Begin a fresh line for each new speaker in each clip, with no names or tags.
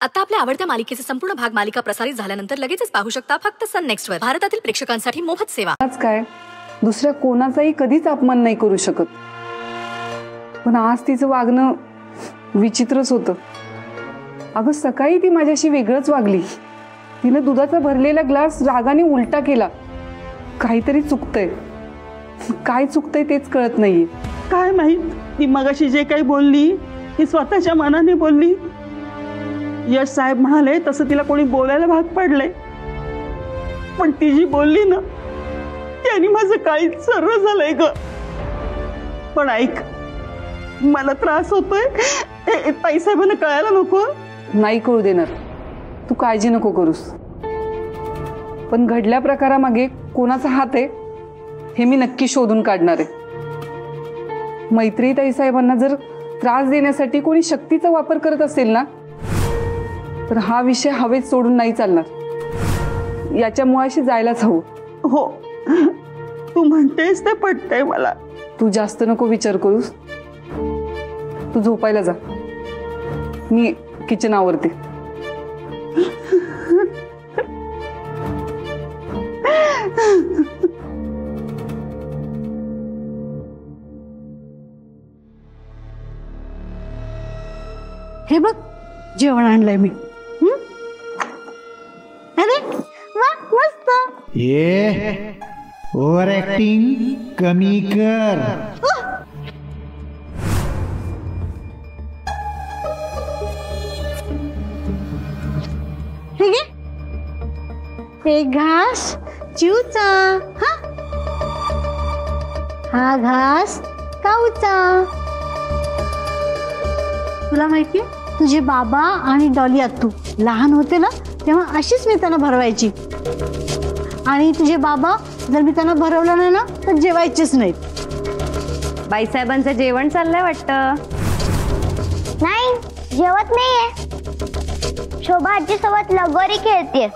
आता आपल्या आवडत्या मालिकेचे संपूर्ण भाग मालिका प्रसारित झाल्यानंतर लगेचच पाहू शकता फक्त सन नेक्स्ट वर. भारतातील प्रेक्षकांसाठी मोफत सेवा.
आज काय दुसऱ्या कोणाचाही कधीच अपमान नाही करू शकत, पण आज तिचं वागणं विचित्रच होतं. अगं सकाळी ती माझ्याशी वेगळंच वागली. तिने दुधाचा भरलेला ग्लास रागाने उलटा केला. काहीतरी चुकतंय. काय चुकतंय तेच कळत नाहीये.
काय माहित ती मगाशी जे काही बोलली ती स्वतःच्या मनाने बोलली. यश साहेब म्हणाले तसं तिला कोणी बोलायला भाग पडले, पण ती जी बोलली ना त्याने माझं काहीच सर्व झालंय ग. पण ऐक, मला त्रास होतोय. ताईसाहेबांना कळायला नको.
नाही कळू देणार, तू काळजी नको करूस. पण घडल्या प्रकारामागे कोणाचा हात आहे हे मी नक्की शोधून काढणार आहे. मैत्री ताईसाहेबांना जर त्रास देण्यासाठी कोणी शक्तीचा वापर करत असेल ना, तर हा विषय हवेत सोडून नाही चालणार. याच्या मुळाशी जायलाच हवं.
हो, तू म्हणतेस ते पटतंय मला.
तू जास्त नको विचार करूस. तू झोपायला जा, मी किचन आवरते.
हे बघ जेवण आणलंय मी. अरे वा, मस्त.
ये ओव्हर ऍक्टिंग कमी कर.
हे घे, हे घास चिवचा, हा घास काऊचा. तुला माहितीये तुझे बाबा आणि डॉली आत्तू लहान होते ना तेव्हा अशीच मी त्यांना भरवायची. आणि तुझे बाबा जर मी त्यांना भरवलं नाही ना तर जेवायचेच नाहीत.
बाईसाहेबांचं जेवण चाललंय वाटतं.
नाही, जेवत नाहीये. शोभा आजी सोबत लगोरी खेळते.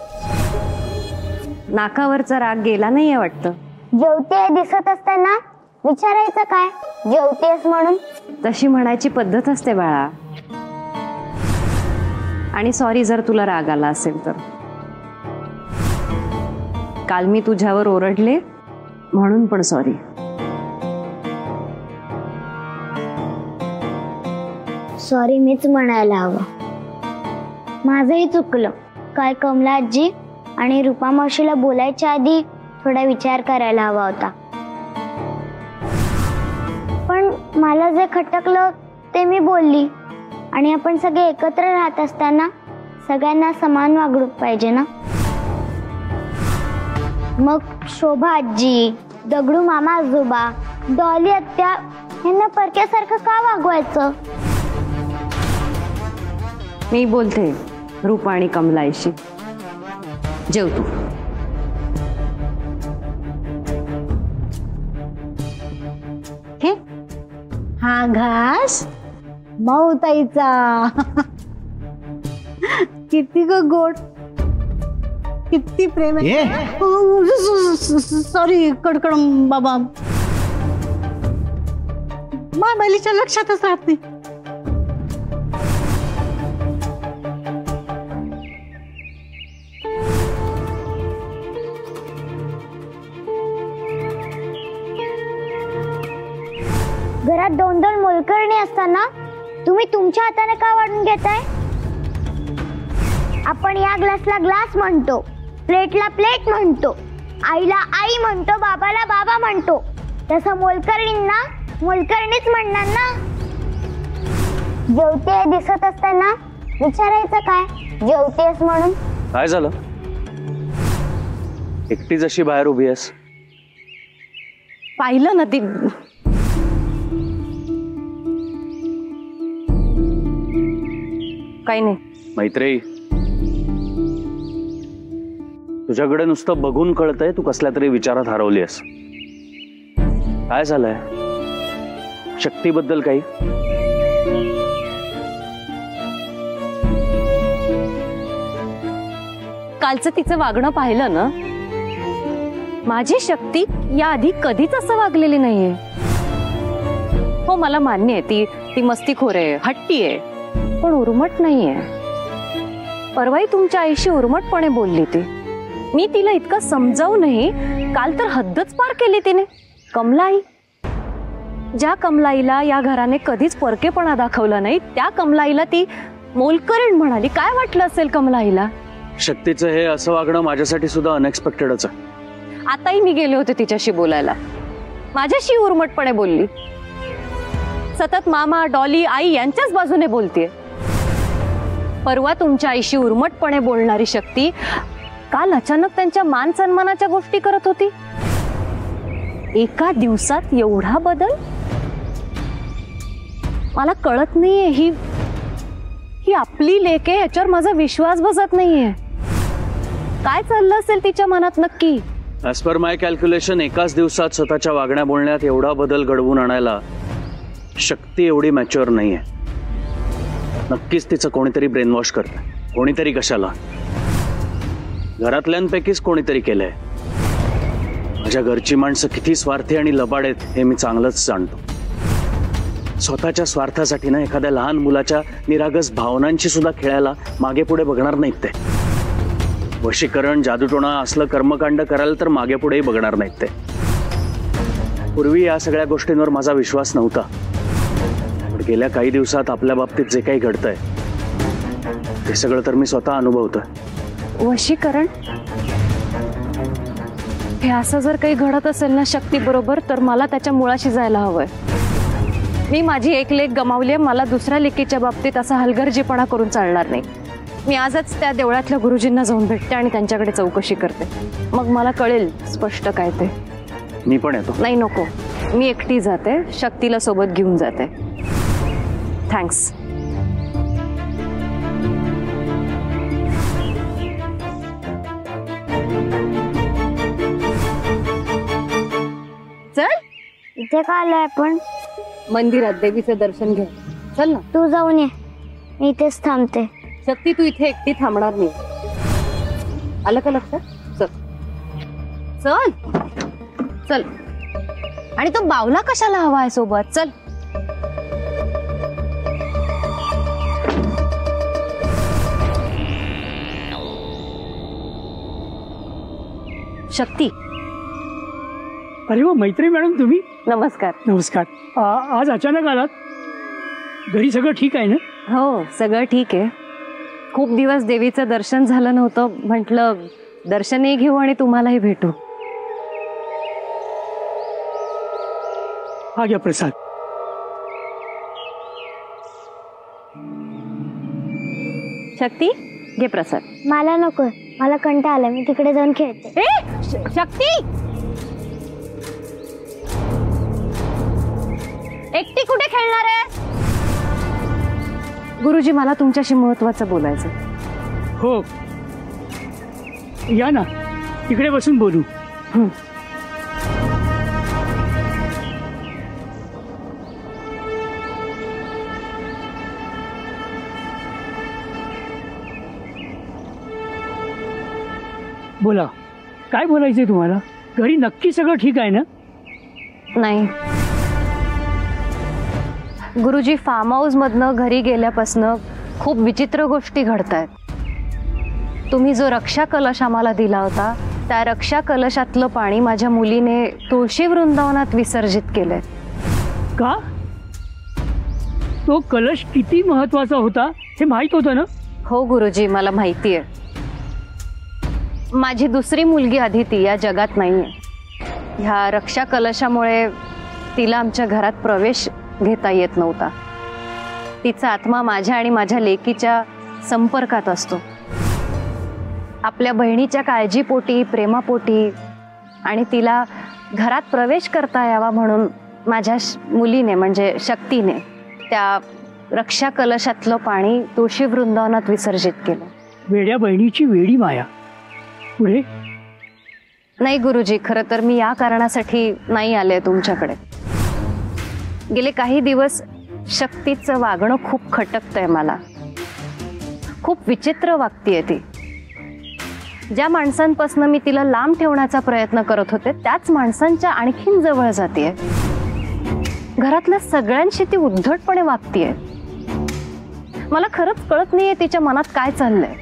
नाकावरचा राग गेला नाहीये वाटतं.
जेवते दिसत असताना विचारायचं काय जेवतेस म्हणून.
तशी म्हणायची पद्धत असते बाळा. आणि सॉरी जर तुला राग आला असेल तर. काल मी तुझ्यावर ओरडले म्हणून पण सॉरी.
सॉरी मीच म्हणायला हवं. माझंही चुकलं. काल कमला आजी आणि रूपा मावशीला बोलायच्या आधी थोडा विचार करायला हवा होता. पण मला जे खटकलं ते मी बोलली. आणि आपण सगळे एकत्र राहत असताना सगळ्यांना समान वागणूक पाहिजे ना. मग शोभा आजी, दगडू मामा आजोबा, डॉली आत्या यांना परक्यासारखं का वागवायचं.
मी बोलते रूपा आणि कमलाईशी. जेव तू.
हे हा घास माऊताईचा. किती ग गोड, किती प्रेम आहे. सॉरी कडकड बाबा, मामालीच्या लक्षातच राहत नाही.
घरात 2-2 मोलकरणी असताना तुम्ही तुमच्या हाताने का वाढून घेताय. आपण या ग्लासला ग्लास म्हणतो, प्लेटला प्लेट म्हणतो, आईला आई म्हणतो, बाबाला बाबा म्हणतो. तसं मोलकरणींना मोलकरणीच म्हणणार ना. जेवते दिसत असताना विचारायचं काय जेवतेस म्हणून.
काय झालं, एकटी जशी बाहेर उभी आहेस.
पाहिलं ना ती. काही नाही
मैत्री, तुझ्याकडे नुसतं बघून कळतंय तू कसल्या तरी विचारात हरवलीस. काय झालंय, शक्तीबद्दल काही.
कालचं तिचं वागणं पाहिलं ना. माझी शक्ती याआधी कधीच असं वागलेली नाहीये. हो मला मान्य आहे ती मस्तीखोर आहे, हट्टी आहे, पण उर्मट नाहीये. परवाही तुमच्या आईशी उर्मटपणे बोलली ती. मी तिला इतकं समजावूनही काल तर हद्दच पार केली तिने. कमलाई, ज्या कमलाईला या घराने कधीच परकेपणा दाखवला नाही, त्या कमलाईला ती मोलकरीण म्हणाली. काय वाटलं असेल कमलाईला?
शक्तीचं हे असं वागणं माझ्यासाठी सुद्धा अनएक्सपेक्टेडच आहे.
आताही मी गेले होते तिच्याशी बोलायला, माझ्याशी उर्मटपणे बोलली. सतत मामा, डॉली, आई यांच्याच बाजूने बोलतेय. परवा तुमच्या आईशी उर्मटपणे बोलणारी शक्ती काल अचानक त्यांच्या मान सन्मानाच्या गोष्टी करत होती. एका दिवसात एवढा बदल? मला कळत नाहीये, ही आपली लेक आहे, ह्याच्यावर माझा विश्वास बसत नाहीये. काय चाललं असेल तिच्या मनात नक्की?
ऍज पर माय कॅल्क्युलेशन एकाच दिवसात स्वतःच्या वागण्या बोलण्यात एवढा बदल घडवून आणायला शक्ती एवढी मॅच्युअर नाहीये. नक्कीच तिचं कोणीतरी ब्रेनवॉश करतंय. कोणीतरी कशाला? घरातल्यांपैकीच कोणीतरी केलंय. माझ्या घरची माणसं किती स्वार्थी आणि लबाड आहेत हे मी चांगलंच जाणतो. स्वतःच्या स्वार्थासाठी ना एखाद्या लहान मुलाच्या निरागस भावनांची सुद्धा खेळायला मागे पुढे बघणार नाहीत ते. वशीकरण, जादूटोणा असलं कर्मकांड करायला तर मागे पुढेही बघणार नाहीत ते. पूर्वी या सगळ्या गोष्टींवर माझा विश्वास नव्हता, पण गेल्या काही दिवसात आपल्या बाबतीत जे काही घडतंय ते सगळं तर मी स्वतः अनुभवतोय.
वशीकरण? हे असं जर काही घडत असेल ना शक्ती बरोबर, तर मला त्याच्या मुळाशी जायला हवंय. मी माझी एक लेक गमावली आहे, मला दुसऱ्या लेकीच्या बाबतीत असा हलगर्जीपणा करून चालणार नाही. मी आजच त्या देवळातल्या गुरुजींना जाऊन भेटते आणि त्यांच्याकडे चौकशी करते. मग मला कळेल स्पष्ट काय ते.
मी पण येतो.
नाही नको, मी एकटी जाते, शक्तीला सोबत घेऊन जाते. थँक्स. चल,
इथे का आलोय आपण?
मंदिरात देवीचं दर्शन घे. चल ना.
तू जाऊन ये, मी इथेच थांबते.
शक्ती, तू इथे एकटी थांबणार नाही. आलं का लक्षात? चल चल चल. आणि तो बावला कशाला हवा आहे सोबत? चल. शक्ती.
अरे वा मैत्री मॅडम, तुम्ही?
नमस्कार.
नमस्कार. आज अचानक आलात? घरी सगळं ठीक आहे ना?
हो, सगळं ठीक आहे. खूप दिवस देवीचं दर्शन झालं नव्हतं, म्हटलं दर्शनही घेऊ आणि तुम्हालाही भेटू.
हा घ्या प्रसाद.
शक्ती, घे प्रसाद.
मला नको, मला कंटाळा आला, मी तिकडे जाऊन खेळते.
शक्ती, एकटी कुठे खेळणार आहे? गुरुजी, मला तुमच्याशी महत्वाचं बोलायचं.
हो, या ना, तिकडे बसून बोलू. बोला, काय बोलायचंय तुम्हाला? घरी नक्की सगळं ठीक आहे ना?
नाही गुरुजी, फार्म हाऊस मधनं घरी गेल्यापासनं खूप विचित्र गोष्टी घडतायत. तुम्ही जो रक्षा कलश आम्हाला दिला होता, त्या रक्षा कलशातलं पाणी माझ्या मुलीने तुळशी वृंदावनात विसर्जित केलंय.
का? तो कलश किती महत्वाचा होता हे माहित होतं ना?
हो गुरुजी, मला माहिती आहे. माझी दुसरी मुलगी अदिती या जगात नाहीये. ह्या रक्षा कलशामुळे तिला आमच्या घरात प्रवेश घेता येत नव्हता. तिचा आत्मा माझ्या आणि माझ्या लेकीच्या संपर्कात असतो. आपल्या बहिणीच्या काळजीपोटी, प्रेमापोटी आणि तिला घरात प्रवेश करता यावा म्हणून माझ्या मुलीने म्हणजे शक्तीने त्या रक्षा कलशातलं पाणी तुळशी वृंदावनात विसर्जित केलं.
वेड्या बहिणीची वेडी माया. पुढे?
नाही गुरुजी, खरं तर मी या कारणासाठी नाही आले तुमच्याकडे. गेले काही दिवस शक्तीचं वागणं खूप खटकतंय मला. खूप विचित्र वागतीये ती. ज्या माणसांपासून मी तिला लांब ठेवण्याचा प्रयत्न करत होते, त्याच माणसांच्या आणखीन जवळ जातीये. घरातल्या सगळ्यांशी ती उद्धटपणे वागतीये. मला खरंच कळत नाहीये तिच्या मनात काय चाललंय.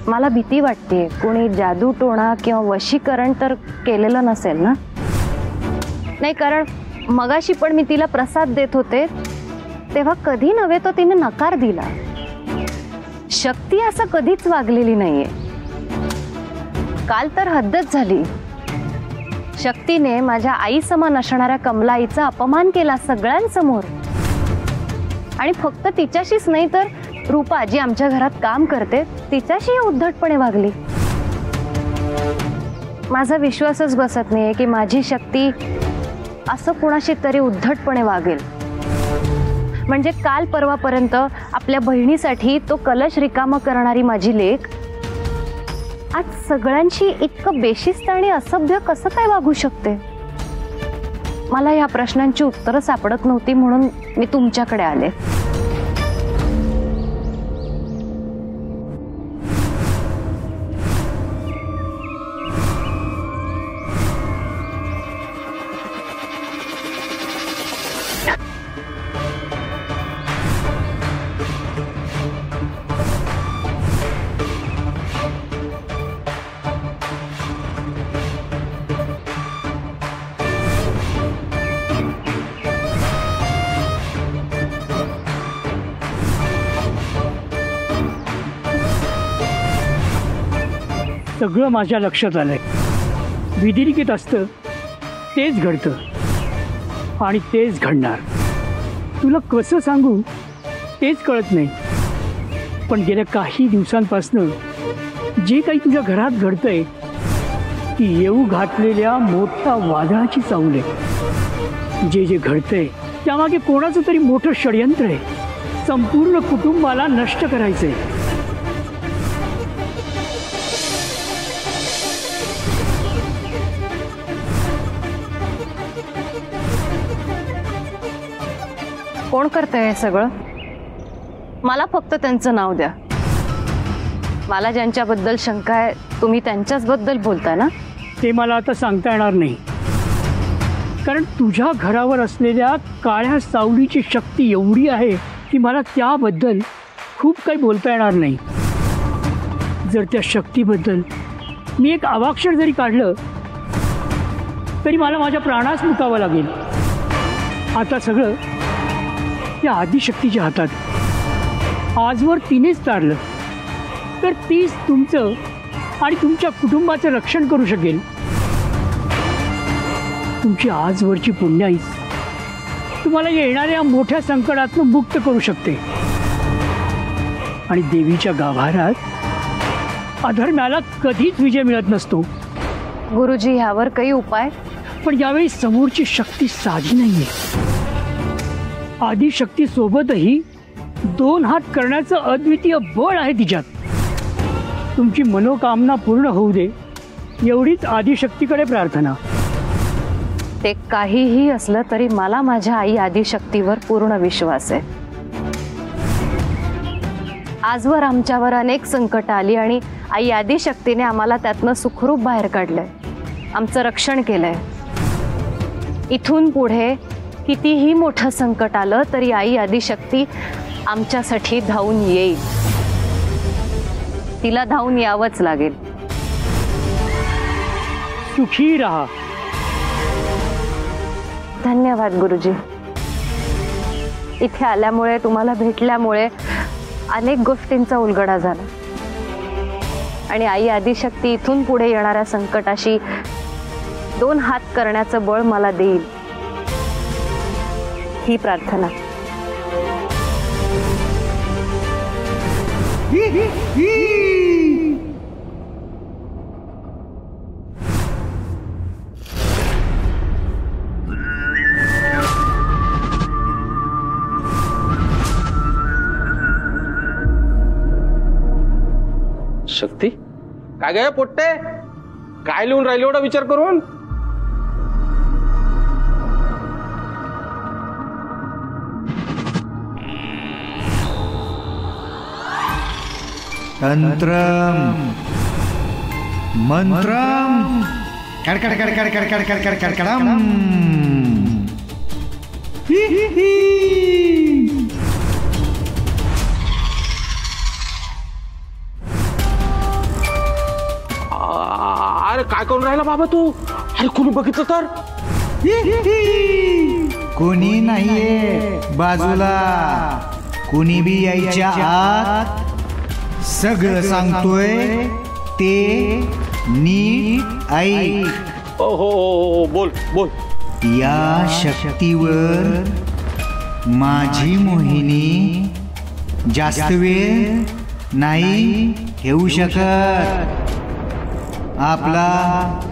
मला भीती वाटते कोणी जादू टोणा किंवा वशीकरण तर केलेलं नसेल ना? नाही, कारण मगाशी पण मी तिला प्रसाद देत होते तेव्हा कधी नव्हे तो तिने नकार दिला. शक्ती असं कधीच वागलेली नाहीये. काल तर हद्दच झाली. शक्तीने माझ्या आई समान असणाऱ्या कमलाईचा अपमान केला सगळ्यांसमोर. आणि फक्त तिच्याशीच नाही तर रूपा जी आमच्या घरात काम करते तिच्याशी उद्धटपणे वागली. माझा विश्वासच बसत नाहीये की माझी शक्ती असं कुणाशी तरी उद्धटपणे वागेल. म्हणजे काल परवापर्यंत आपल्या बहिणीसाठी तो कलश रिकामा करणारी माझी लेक आज सगळ्यांशी इतकं बेशिस्त आणि असभ्य कसं काय वागू शकते? मला या प्रश्नांची उत्तरं सापडत नव्हती म्हणून मी तुमच्याकडे आले.
सगळं माझ्या लक्षात आलंय. विधिलिखित असतं तेच घडतं आणि तेच घडणार. तुला कसं सांगू तेच कळत नाही. पण गेल्या काही दिवसांपासून जे काही तुझ्या घरात घडतंय ती येऊ घातलेल्या मोठ्या वादळाची चावल आहे. जे जे घडतंय त्यामागे कोणाचं तरी मोठं षडयंत्र आहे. संपूर्ण कुटुंबाला नष्ट करायचंय.
कोण करतंय हे सगळं? मला फक्त त्यांचं नाव द्या. मला ज्यांच्याबद्दल शंका आहे तुम्ही त्यांच्याच बद्दल बोलताय ना?
ते मला आता सांगता येणार नाही. कारण तुझ्या घरावर असलेल्या काळ्या सावलीची शक्ती एवढी आहे की मला त्याबद्दल खूप काही बोलता येणार नाही. जर त्या शक्तीबद्दल मी एक अवाक्षर जरी काढलं तरी मला माझ्या प्राणास मुकावं लागेल. आता सगळं त्या आदिशक्तीच्या हातात. आजवर तिनेच तारलं तर तीच तुमचं आणि तुमच्या कुटुंबाचं रक्षण करू शकेल. तुमची आजवरची पुण्याईच तुम्हाला येणाऱ्या मोठ्या संकटातून मुक्त करू शकते. आणि देवीच्या गाभारात अधर्म्याला कधीच विजय मिळत नसतो.
गुरुजी, ह्यावर काही उपाय?
पण यावेळी समोरची शक्ती साधी नाहीये. आदिशक्ती सोबतही 2 हात करण्याचं अद्वितीय बळ आहे तिच्यात. तुमची मनोकामना पूर्ण होऊ दे एवढीच आदिशक्तीकडे प्रार्थना.
ते काहीही असलं तरी मला माझ्या आई आदिशक्तीवर पूर्ण विश्वास आहे. आजवर आमच्यावर अनेक संकट आली आणि आई आदिशक्तीने आम्हाला त्यातनं सुखरूप बाहेर काढलंय. आमचं रक्षण केलंय. इथून पुढे कितीही मोठं संकट आलं तरी आई आदिशक्ती आमच्यासाठी धावून येईल. तिला धावून यावंच लागेल.
सुखी राहा.
धन्यवाद गुरुजी. इथे आल्यामुळे तुम्हाला भेटल्यामुळे अनेक गोष्टींचा उलगडा झाला आणि आई आदिशक्ती इथून पुढे येणाऱ्या संकटाशी 2 हात करण्याचं बळ मला देईल ही प्रार्थना.
शक्ती काय गे पोट्टे? काय लिहून राहिले एवढा विचार करून?
तंत्रम मंत्रम कडकड कडकड कडकड कडकड कडकडम.
अरे काय करून राहिला बाबा तू? अरे कोणी बघितलं तर?
कोणी नाहीये बाजूला, कोणी बी यायच्या आत. सगळं सांगतोय ते नीट ऐक.
हो हो हो, बोल बोल.
या शक्तीवर माझी मोहिनी जास्त वेळ नाही ठेवू शकत. आपला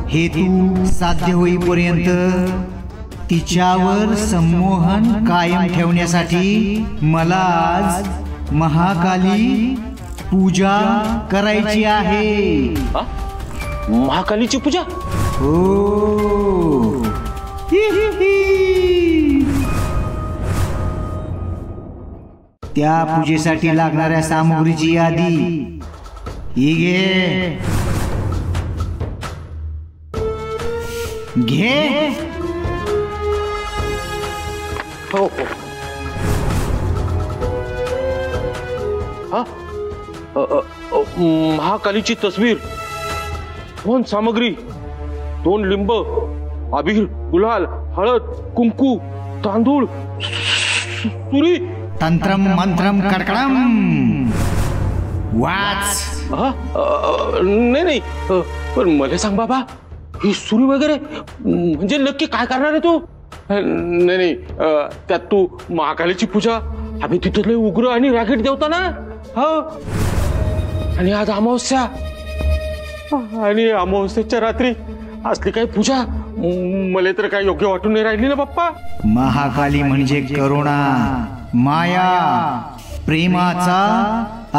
हेतू साध्य होईपर्यंत तिच्यावर संमोहन कायम ठेवण्यासाठी मला आज महाकाली पूजा करायची आहे.
महाकालीची पूजा?
हो. त्या पूजेसाठी लागणाऱ्या सामुग्रीची यादी ही घे. घे.
हो हो. महाकालीची तस्वीर, 2 सामग्री, 2 लिंब, अबीर, गुलाल, हळद, कुंकू, तांदूळ, सुरी.
तंत्रम मंत्रम कडकडम वाच.
नाही नाही, पण मला सांग बाबा, ही सुरी वगैरे म्हणजे नक्की काय करणार आहे तू? नाही नाही, त्यात तू महाकालीची पूजा, आम्ही तिथले उग्र आणि रागीट देवता ना. हो, आणि आज अमावस्या, आणि अमावस्येच्या रात्री असली काही पूजा मला तर काय योग्य वाटून नाही राहिली ना बाप्पा.
महाकाली म्हणजे करुणा, माया, प्रेमाचा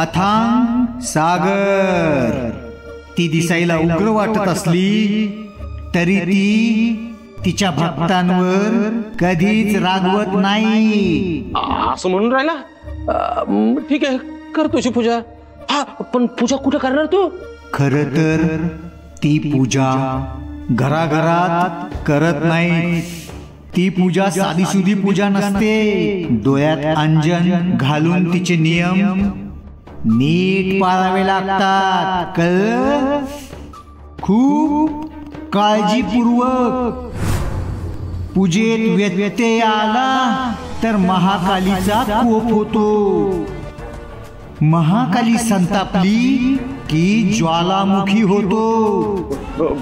अथांग सागर. ती दिसायला उग्र वाटत असली तरी ती तिच्या भक्तांवर कधीच रागवत नाही.
असं म्हणून राहिला? ठीक आहे, कर तुझी पूजा. हा, पण पूजा कुठं करणार तू?
खरं तर ती पूजा घराघरात करत नाही. ती पूजा साधीसुधी पूजा नसते. डोळ्यात अंजन घालून तिचे नियम नीट पाळावे लागतात. कळलं? खूप काळजीपूर्वक. पूजेत व्यत्यय आला तर महाकालीचा कोप होतो. महाकाली संतापली की ज्वालामुखी होतो.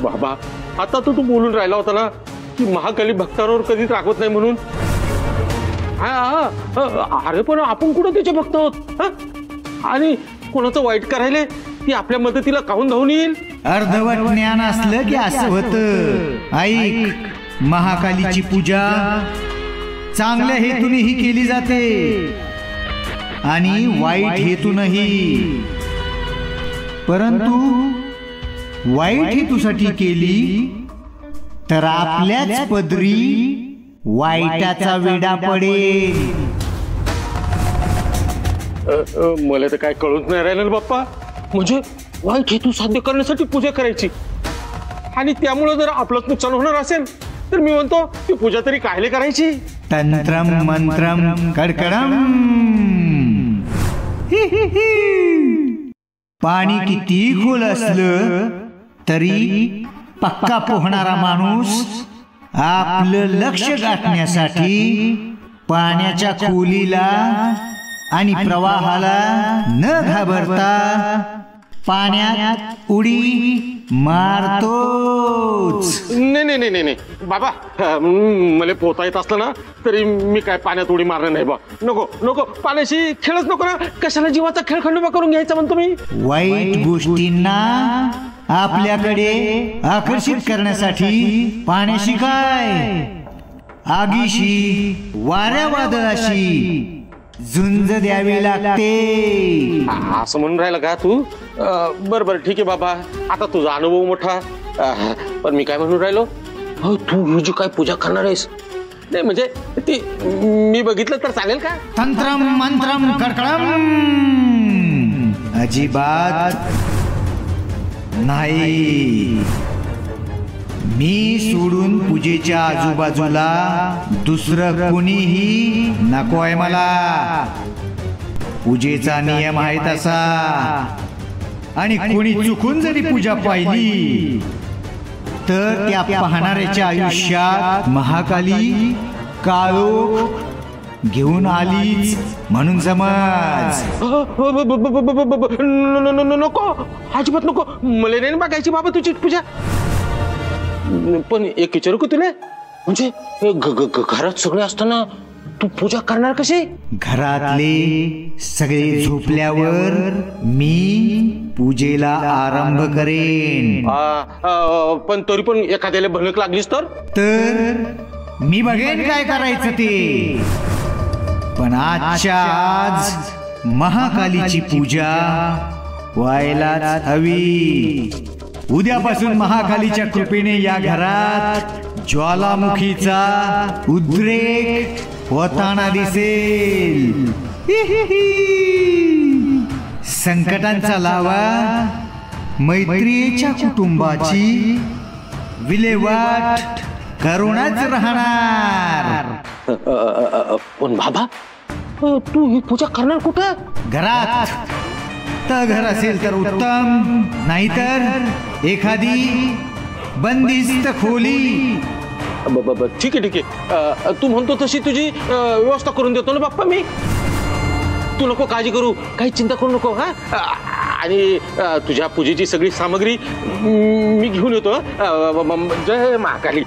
बाबा, आता तू बोलून राहिला होता ना की महाकाली भक्तांवर कधीच रागवत नाही म्हणून. अरे पण आपण कुठं त्याचे भक्त आहोत? आणि कोणाचं वाईट करायले ती आपल्या मदतीला काहून धावून येईल?
अर्धवट ज्ञान असलं की असं होतं. ऐक, महाकालीची पूजा चांगल्या हेतूनेही केली जाते आणि वाईट हेतूनही. परंतु वाईट हेतूसाठी केली तर आपल्याच पदरी वाईटाचा वेडा पडेल.
मला तर काय कळूच नाही राहिलं बाप्पा. म्हणजे वाईट हेतू साध्य करण्यासाठी पूजा करायची, आणि त्यामुळे जर आपलंच नुकसान होणार असेल तर मी म्हणतो ती पूजा तरी कायले करायची?
तंत्रम मंत्रम कडकडम. पाणी किती खोल असलं तरी पक्का पोहणारा माणूस आपलं लक्ष गाठण्यासाठी पाण्याच्या खोलीला आणि प्रवाहाला न घाबरता पाण्यात उडी मारतोच.
नाही नाही नाही नाही बाबा, मला पोहता येत असलं ना तरी मी काय पाण्यात उडी मारणार नाही बा. नको नको, पाण्याशी खेळच नको ना. कशाला जीवाचा खेळ खंडोबा करून घ्यायचा म्हणतो मी?
वाईट गोष्टींना आपल्याकडे आकर्षित करण्यासाठी पाण्याशी काय, आगीशी, वाऱ्या वादळाशी झुंज द्यावी लागते.
असं म्हणून राहिला का तू? बरं बरं, ठीक आहे बाबा, आता तुझा अनुभव मोठा. पण मी काय म्हणून राहिलो, तू ही जी काय पूजा करणार आहेस, नाही म्हणजे ती मी बघितलं तर चालेल का?
तंत्रम मंत्रम कडकडम अजिबात नाही. मी सोडून पूजेच्या आजूबाजूला दुसरं कोणीही नको आहे मला. पूजेचा नियम आहे तसा, आणि कोणी चुकून जरी पूजा पाहिली तर त्या पाहणाऱ्याच्या आयुष्यात महाकाली काळोख घेऊन आलीच म्हणून समज.
नको, अजिबात नको. मला नाही बघायची बाबा तुझी पूजा. पण एक विचारू का तुला, म्हणजे घरात सगळे असताना तू पूजा करणार कशी?
घरातले सगळे झोपल्यावर मी पूजेला आरंभ करेन.
पण तरी पण एखाद्याला भनक लागलीस
तर मी बघेन काय करायचं ते. पण आजच्या आज महाकालीची पूजा व्हायलाच हवी. उद्यापासून महाकालीच्या कृपेने या घरात ज्वालामुखीचा उद्रेक होताना दिसेल. संकटांचा लावा मैत्रीच्या कुटुंबाची विल्हेवाट करूनच राहणार.
पण बाबा तू ही पूजा करणार कुठं?
घरात. तर घर असेल तर उत्तम, नाहीतर एखादी बंदिस्त खोली.
ठीक आहे. तू म्हणतो तशी तुझी व्यवस्था करून देतो ना बाप्पा मी. तू नको काळजी करू, काही चिंता करू नको. हा, आणि तुझ्या पूजेची सगळी सामग्री मी घेऊन येतो. जय महाकाली.